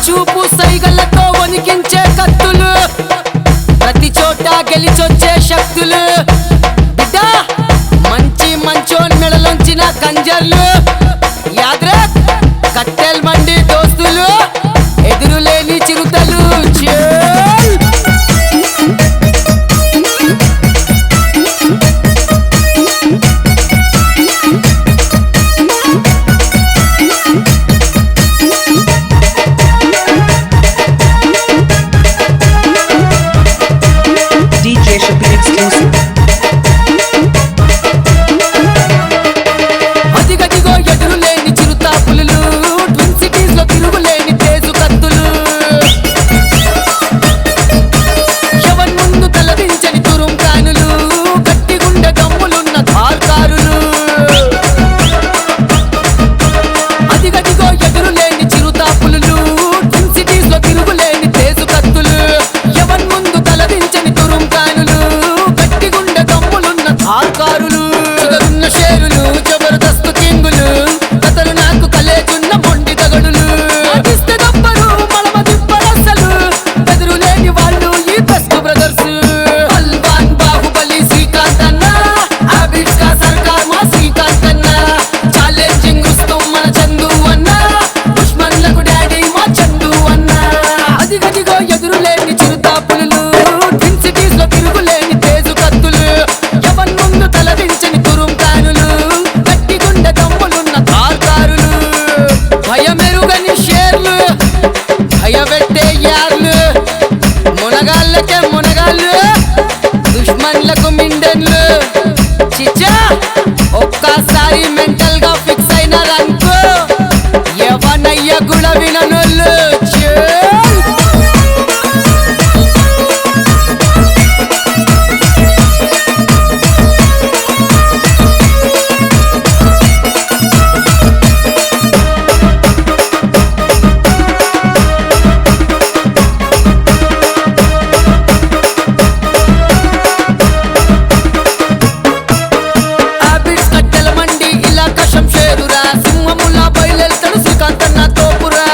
చూపు సైగలతో వణికించే కత్తులు, ప్రతి చోట గెలిచొచ్చే శక్తులు. బిడ్డ మంచి మంచోన్ మెడలోంచిన కంజర్లు, యాద్రక్ కట్టెల్ మండి దోస్తులు, ఎదురులేని చిరుతలు. అదిగదిగో ఎదురులేని చిరుతా పులులు, ట్విన్ సిటీస్ లో తిరుగులేని తేజు కత్తులు, ఎవరి ముందు తలదించని తురుం కానులు, గట్టి గుండె దమ్ములున్న ధార్కారులు. అదిగదిగో ఎదురులేని చిరుతా పులులు, ట్విన్ సిటీస్ లో తిరుగులేని తేజు కత్తులు, ఎవరి ముందు తలదించని తురుం కానులు, గట్టి గుండె దమ్ములున్న ధార్కారులు. చిగరున్న షేరులు, జబర్దస్త్ కింగులు, కథలు నాకు కలేకున్న మొండి తగడులు. నటిస్తే దప్పరు మలమ దిప్పరసలు, బెదురులేని వాళ్ళు ఈ బెస్ట్ బ్రదర్స్. బల్వాన్ బాహుబలి శ్రీకాంత్ అన్న, హ్యాబిట్స్ కా సర్కార్ మా శ్రీకాంత్ అన్న, ఛాలెంజింగ్ రుస్తుం మన చందు అన్న, దుష్మన్లకు డాడీ మా చందు అన్న. అదిగదిగో ఎదురులేని చిరుతా పులులు, ట్విన్ సిటీస్ లో తిరుగులేని తేజు కత్తులు, ఎవరి ముందు తలదించని తురుం కానులు, గట్టి గుండె దమ్ములున్న ధార్కారులు. భయమెరుగని షేర్లు, భయపెట్టే యార్లు, మునగాళ్ళకే మునగాళ్ళు, దుష్మన్లకు మిండెన్లు. చిచ్చా ఒక్కసారి మెంటల్ గా ఫిక్స్ అయినారనుకో, ఎవనయ్య గుడ విననోళ్ళు. హ్యాబిట్స్ కట్టెల మండి ఇలాక శంషేరురా, సింహములా బయలుదేరుతాడు శ్రీకాంత్ అన్న తోపురా.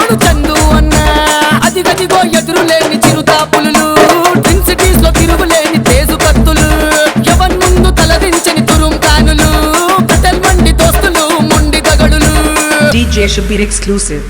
తమ్ముడు చందు అన్న అది గదిగో ఎదురులేని చిరుత పులులు ట్విన్ సిటీస్ లో తిరుగులేని తేజు కత్తులు ఎవరి ముందు తలదించని తురుం కానులు కటల్ మండి దోస్తులు మొండి తగడులు DJ Shabir exclusive.